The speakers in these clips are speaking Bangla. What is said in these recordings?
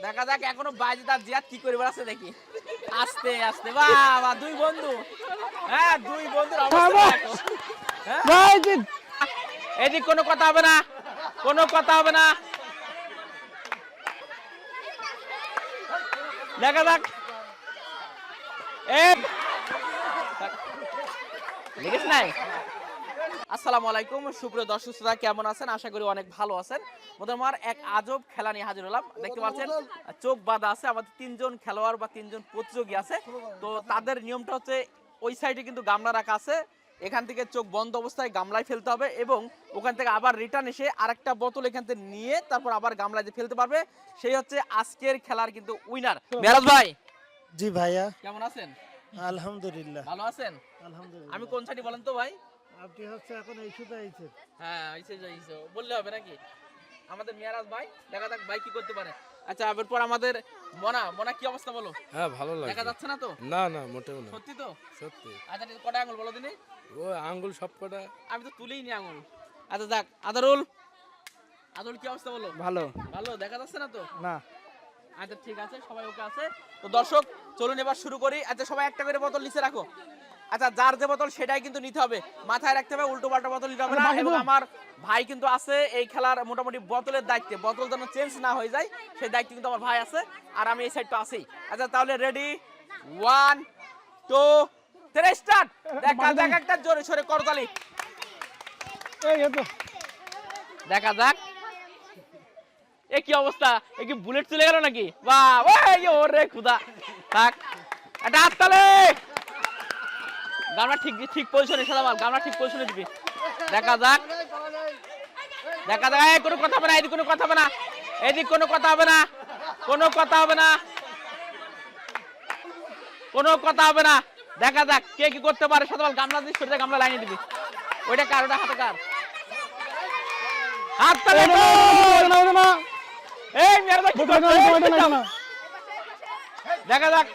দেখা যাক এখনো বাইজিৎ আর জিয়াদ কি করে বেড়াচ্ছে দেখি। আস্তে আস্তে বাবা দুই বন্ধু, হ্যাঁ দুই বন্ধুর অবস্থা দেখো। বাইজিৎ এদিক কোনো কথা হবে না, কোনো কথা হবে না। দেখা যাক লিখেছ নাই। আসসালামু আলাইকুম সুপ্রিয় দর্শক শ্রোতা, কেমন আছেন? আশা করি অনেক ভালো আছেন। মোটামুটি এক আজব খেলা নিয়ে হাজির হলাম। দেখতে পাচ্ছেন চোখ বাঁধা আছে, আমাদের তিনজন খেলোয়াড় বা তিনজন প্রতিযোগী আছে। তো তাদের নিয়মটা হচ্ছে ওই সাইডে কিন্তু গামলা রাখা আছে, এখান থেকে চোখ বন্ধ অবস্থায় গামলায় ফেলতে হবে এবং ওখান থেকে আবার রিটার্ন এসে আরেকটা বোতল এখান থেকে নিয়ে তারপর আবার গামলায় ফেলতে পারবে, সেই হচ্ছে আজকের খেলার কিন্তু উইনার। মেরাজ ভাই, জি ভাইয়া, কেমন আছেন? আলহামদুলিল্লাহ। ভালো আছেন? আলহামদুলিল্লাহ। আমি কোন সাইডে বলেন তো ভাই? আপনি হচ্ছে এখন এই সুতা আইছেন। হ্যাঁ আইছে যাইছে বললে হবে নাকি? আমাদের মিরাজ ভাই, দেখা যাক ভাই কি করতে পারে। আচ্ছা এরপর আমাদের মনা, মনা কি অবস্থা বলো? হ্যাঁ ভালো লাগে। দেখা যাচ্ছে না তো? না না মোটেও না। সত্যি তো? সত্যি। আচ্ছা কটা আঙ্গুল বলো দিনি? ও আঙ্গুল সব কটা। আমি তো তুলেই নি আঙ্গুল। আচ্ছা যাক, আদরুল, আদরুল কি অবস্থা বলো? ভালো ভালো দেখা যাচ্ছে না তো? না। আচ্ছা ঠিক আছে, সবাই ওকে আছে। তো দর্শক চলুন এবার শুরু করি। আচ্ছা সবাই একটা করে বোতল নিচে রাখো। আচ্ছা যার যে বোতল সেটাই কিন্তু নিতে হবে, মাথায় রাখতে হবে, উল্টো পাল্টা বোতল নিতে হবে না। এবং আমার ভাই কিন্তু আছে এই খেলার মোটামুটি বোতলের দায়িত্বে, বোতল যেন চেঞ্জ না হয়ে যায় সেই দায়িত্ব কিন্তু আমার ভাই আছে, আর আমি এই সাইডটা আছি। আচ্ছা তাহলে রেডি, 1 2 3 স্টার্ট। দেখা যাক একটা জোরে সোরে করতালি, দেখা যাক। এ কি অবস্থা, এ কি বুলেট চলে গেল নাকি? বাহ ওই ওরে খুদা, থাক এটা হাততালি। গামলা ঠিক ঠিক পজিশনে সাদামাল, গামলা ঠিক পজিশনে দিবি। দেখা যাক, দেখা যাক। এই কোনো কথা হবে না, এদিক কোনো কথা হবে না, এদিক কোনো কথা হবে না, কোনো কথা হবে না, কোনো কথা হবে না। দেখা যাক কে কি করতে পারে। সাদামাল গামলা দিস, সরে গামলা লাইনে দিবি। ওইটা কার? ওটা হাতে কার? হাততালি। এই মেরে দাও, কি করছিস? দেখা যাক,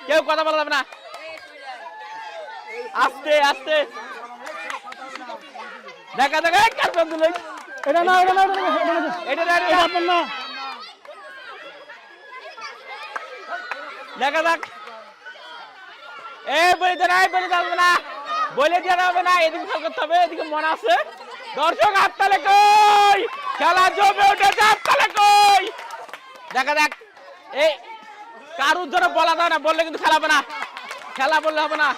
কেউ কথা বলা যাবে না, আস্তে আস্তে। দেখা যাক এই কার বন্ধু লই, এটা না, এটা না, এটা না, এটা আপন না। দেখা যাক। এই বলে দেন, এই বলে যাবে না, বলে দেওয়া যাবে না, এদিকে খেল করতে হবে, এদিকে মনে আছে। দর্শক হাততালি কই, খেলা জমে উঠেছে, হাততালি কই। দেখা যাক, এই কারুর জন্য বলা যায় না, বললে কিন্তু খেলাবে না, খেলা বললে হবে না।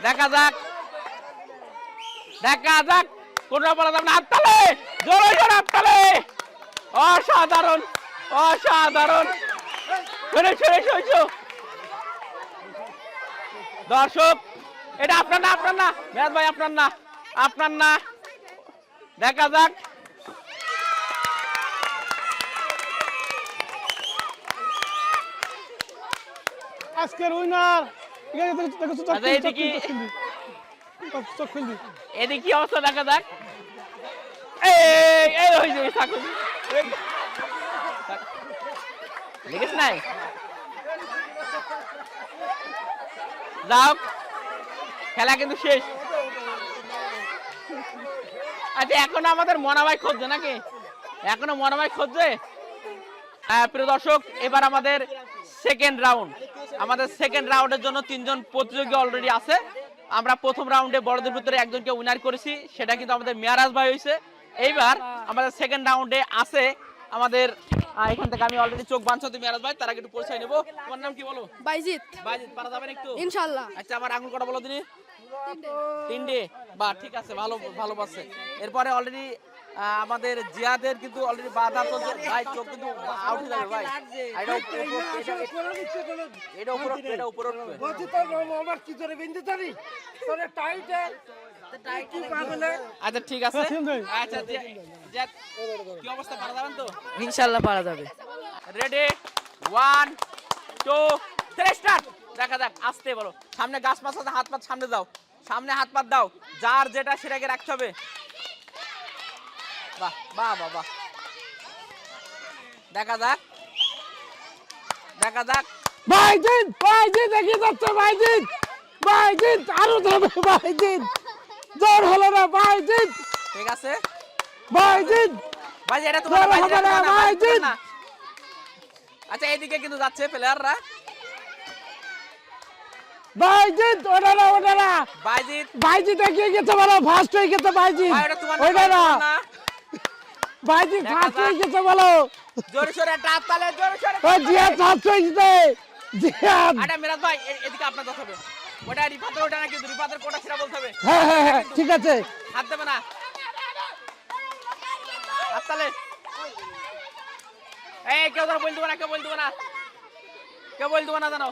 দেখা যাক, দেখা যাক, কোন বলা যাবে না। হাততালি, জোরে জোরে হাততালি, অসাধারণ অসাধারণ। দর্শক এটা আপনার না, আপনার না মেয়াদ ভাই, আপনার না, আপনার না। দেখা যাক, আজকের উইনার। এদিকে কি অবস্থা দেখা যাক। এই হয়েছে লিখেছ নাই, যাও খেলা কিন্তু শেষ। আচ্ছা এখনো আমাদের মনাভাই খুঁজছে নাকি? এখনো মনাভাই খুঁজছে। প্রিয় দর্শক, এবার আমাদের সেকেন্ড রাউন্ড। আমাদের সেকেন্ড রাউন্ডের জন্য তিনজন প্রতিযোগী অলরেডি আছে। আমরা প্রথম রাউন্ডে বড়দের ভিতরে একজনকে উইনার করেছি, সেটা কিন্তু আমাদের মিরাজ ভাই হয়েছে। এইবার আমাদের সেকেন্ড রাউন্ডে আছে আমাদের এখান থেকে, আমি অলরেডি চোখ বাঁধছি মিরাজ ভাই, তার আগে একটু পরিচয় নেবো। তোমার নাম কি বলো? বাইজিৎ। বাইজিৎ, পারা যাবেন একটু ইনশাআল্লাহ। আচ্ছা আমার আঙুল কটা বলো দিনি? তিনটে। বাহ ঠিক আছে, ভালো ভালো পাচ্ছে। এরপরে অলরেডি আমাদের জিয়াদের কিন্তু অলরেডি বাধা তো ভাই, চোখ কিন্তু আউট হয়ে যাবে ভাই। এটা উপর, এটা উপর উঠবে। আচ্ছা ঠিক আছে। আচ্ছা জিয়াদ কি অবস্থা, পারা যাবেন তো? ইনশাআল্লাহ পারা যাবে। Ready, 1 2 3 start. দেখা যাক, আস্তে বলো, সামনে গাছ মাছ আছে, হাত পাত সামনে দাও, সামনে হাত পাত দাও, যার যেটা সেটাকে রাখতে হবে। বাহ বাহ বাহ বাহ। দেখা যাক, দেখা যাক। বাইজিৎ, বাইজিৎ এগিয়ে যাচ্ছে, বাইজিৎ, বাইজিৎ আরো যাবে, বাইজিৎ জোর হলো না, বাইজিৎ, ঠিক আছে, বাইজিৎ, ভাই এটা তোমার জোরে ভাই হবে না, বাইজিৎ। আচ্ছা এইদিকে কিন্তু যাচ্ছে প্লেয়াররা। বাইজিৎ ওটা না বাইজিৎ বাইজিৎ এগিয়ে গেছে বলো, ফার্স্ট হয়ে গেছে বাইজিৎ। ভাই ওটা তোমার ওটা না না। বাইজিৎ দেখা ফার্স্ট হয়ে যাক। গেছে বলো। জোরে সোরে একটা হাত তালে, জোরে সোরে ও জিয়াদ ফার্স্ট হয়ে গেছে, জিয়াদ। আটা মিরাজ ভাই এদিকে আপনার কথা হবে। ওটা রিফাতের, ওটা না কিন্তু রিফাতের কোটা সেটা বলতে হবে। হ্যাঁ হ্যাঁ হ্যাঁ ঠিক আছে। হাত দেবে না, হাত তালে। এই কেউ ধর বল দেবো না, কেউ বল দেবো না, কেউ বল দেবো না জানো।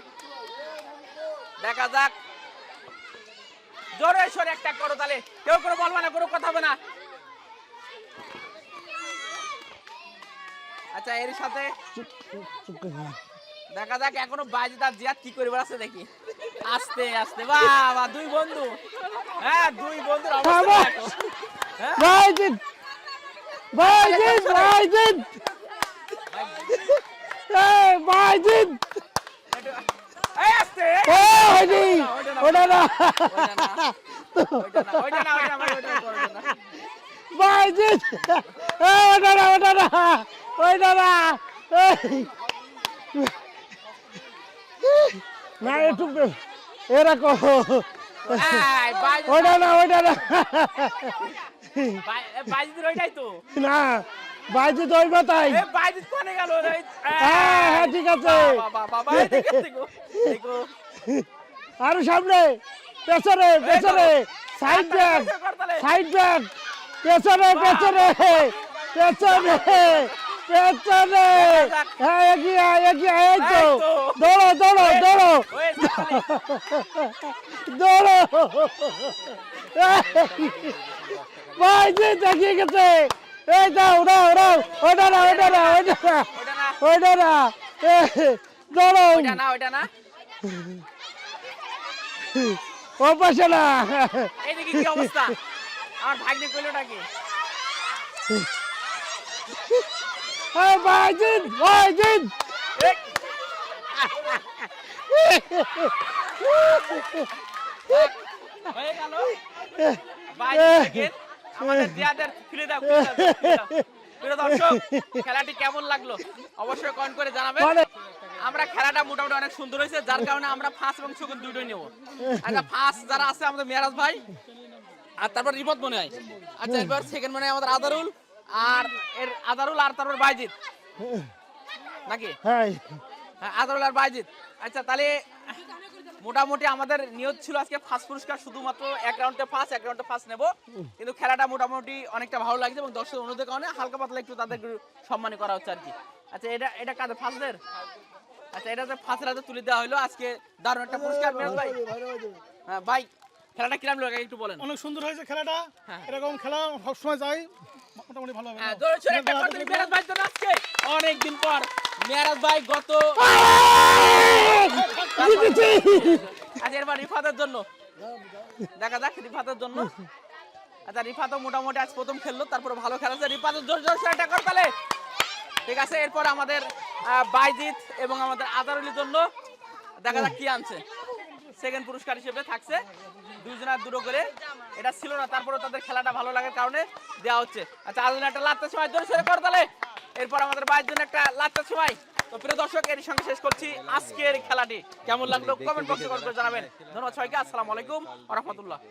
দেখা যাক, জোরে সোরে একটা করো তাহলে, কেউ কোনো বলবে না, কোনো কথা হবে না। আচ্ছা এর সাথে দেখা যাক এখনো বাইজিৎ আর জিয়াদ কি করে বেড়াচ্ছে দেখি। আস্তে আস্তে বাবা, দুই বন্ধু, হ্যাঁ দুই বন্ধুর অবস্থা দেখো। হ্যাঁ? বাইজিৎ বাইজিৎ বাইজিৎ এই বাইজিৎ। এই আস্তে, ও হইনি ওটা না ওইটা না, ওইটা না, ওইটা না, ওইটা না, ওইটা না। বাইজিৎ ওটা না ওটা না ওইটা না। এই। না একটু এরকম এই, বাইজিৎ, ওটা না ওটা না বাইজিৎ ওইটাই তো। না বাইজিৎ ওই বাতাই। এই বাইজিৎ কোনে গেল রে? হ্যাঁ হ্যাঁ ঠিক আছে। বাবা বাবা, এই দেখো দেখো দেখো। আরো সামনে, পেছনে পেছনে, সাইড ব্যাক সাইড ব্যাক, পেছনে পেছনে পেছনে পেছনে। হ্যাঁ এগিয়ে আয়, এগিয়ে আয়, এই তো দৌড়ো দৌড়ো দৌড়ো ওই সামনে। দৌড়ো। বাইজিৎ এগিয়ে গেছে, এই দাও দাও দাও, ওটা না ওটা না ওটা না ওইটা না, ওটা না, দৌড়ো। ওইটা না, ওইটা না। ও পাশে না। এইদিকে কি অবস্থা? আমার ভাগ্নে কইলোটা কি? বাইজিৎ বাইজিৎ এই, হয়ে গেল। বাইজিৎ থেকে আমাদের জিয়াদের ফিরে দাও, ফিরে দাও, ফিরে দাও। প্রিয় দর্শক, খেলাটি কেমন লাগলো অবশ্যই কমেন্ট করে জানাবেন। আমরা খেলাটা মোটামুটি অনেক সুন্দর হয়েছে, যার কারণে আমরা ফার্স্ট এবং সেকেন্ড দুটোই নেব। আচ্ছা ফার্স্ট যারা আছে আমাদের মেরাজ ভাই, আর তারপর রিপোর্ট মনে হয়। আচ্ছা এবার সেকেন্ড মনে হয় আমাদের আদারুল, আর এর আদারুল আর তারপর বাইজিৎ নাকি? হ্যাঁ হ্যাঁ, আদারুল আর বাইজিৎ। আচ্ছা তাহলে মোটামুটি আমাদের নিয়ত ছিল আজকে ফার্স্ট পুরস্কার শুধুমাত্র এক রাউন্ডে ফার্স্ট নেব, কিন্তু খেলাটা মোটামুটি অনেকটা ভালো লাগছে এবং দর্শক অনুরোধের কারণে হালকা পাতলা একটু তাদের সম্মান করা হচ্ছে আর কি। আচ্ছা এটা এটা কাদের ফার্স্টদের? আচ্ছা এটা যে ফার্স্টের হাতে তুলে দেওয়া হলো আজকে, দারুণ একটা পুরস্কার মেরাজ ভাই। হ্যাঁ ভাই, খেলাটা কিরম লাগে একটু বলেন। অনেক সুন্দর হয়েছে খেলাটা। হ্যাঁ। এরকম খেলা সবসময় যাই, মোটামুটি ভালো হবে। হ্যাঁ, জোরে সোরে একটা করতালি মেরাজ ভাই জন্য আজকে অনেকদিন পর মেরাজ ভাই গত আজ এরবার রিফাতের জন্য দেখা যাক রিফাতের জন্য। আচ্ছা রিফাতও মোটামুটি আজ প্রথম খেললো, তারপরে ভালো খেলেছে। রিফাতের জোর জোর সোরে একটা করতালি। ঠিক আছে, এরপর আমাদের বাইজিৎ এবং আমাদের আদারুলের জন্য দেখা যাক কি আনছে। সেকেন্ড পুরস্কার হিসেবে থাকছে দুইজনের দুটো করে, এটা ছিল না, তারপরে তাদের খেলাটা ভালো লাগার কারণে দেওয়া হচ্ছে। আচ্ছা আদারুল একটা লাত্তার সময় জোরে সোরে করতালি। এরপর আমাদের বাইরের জন্য একটা লাত্তার সময়। তো প্রিয় দর্শক, এর সঙ্গে শেষ করছি আজকের খেলাটি। কেমন লাগলো কমেন্ট বক্সে কমেন্ট করে জানাবেন। ধন্যবাদ সবাইকে, আসসালামু আলাইকুম ওয়া রাহমাতুল্লাহ।